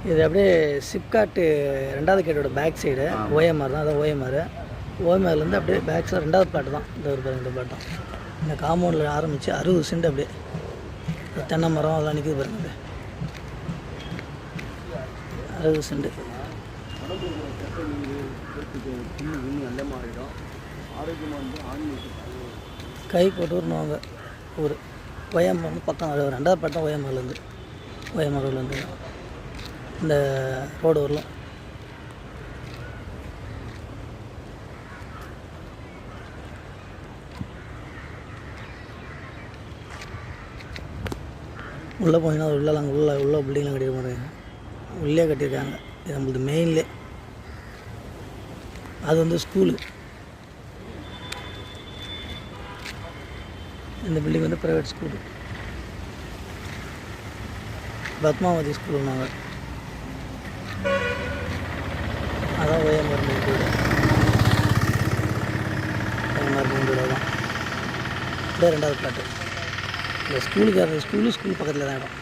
இது அப்படியே சிப்காட்டு 2வது கேட்டோட பேக் சைடு ஓஎம்ஆர் தான். அதான் ஓஎம்ஆர்லேருந்து அப்படியே பேக் சைடு 2வது பிளாட் தான். இந்த ஒரு பாருங்க, இந்த பிளாட் தான். இந்த காம்பவுண்டில் ஆரம்பித்து 60 சென்ட் அப்படியே தென்னை மரம் அதெல்லாம் நிற்கிது பாருங்க. அப்படியே 60 சென்ட். கை கொட்டூர்னுவாங்க ஊர். ஓஎம்ஆர் வந்து பக்கம் 2வது பிளாட் தான். ஓஎம்ஆர் ரோட்லேருந்து இந்த ரோடு வரலாம். உள்ளே போனீங்கன்னா உள்ள பில்டிங்லாம் கட்டியிருக்க மாட்டாங்க. உள்ளே கட்டியிருக்காங்க. இது நம்மளுக்கு மெயின்லே. அது வந்து ஸ்கூலு. இந்த பில்டிங் வந்து ப்ரைவேட் ஸ்கூலு. பத்மாவதி ஸ்கூலுன்னாங்க. அதான் OMR main road. OMR main road தான். இதே 2வது பிளாட்டு. இந்த ஸ்கூல் பக்கத்தில் தான் இடம்.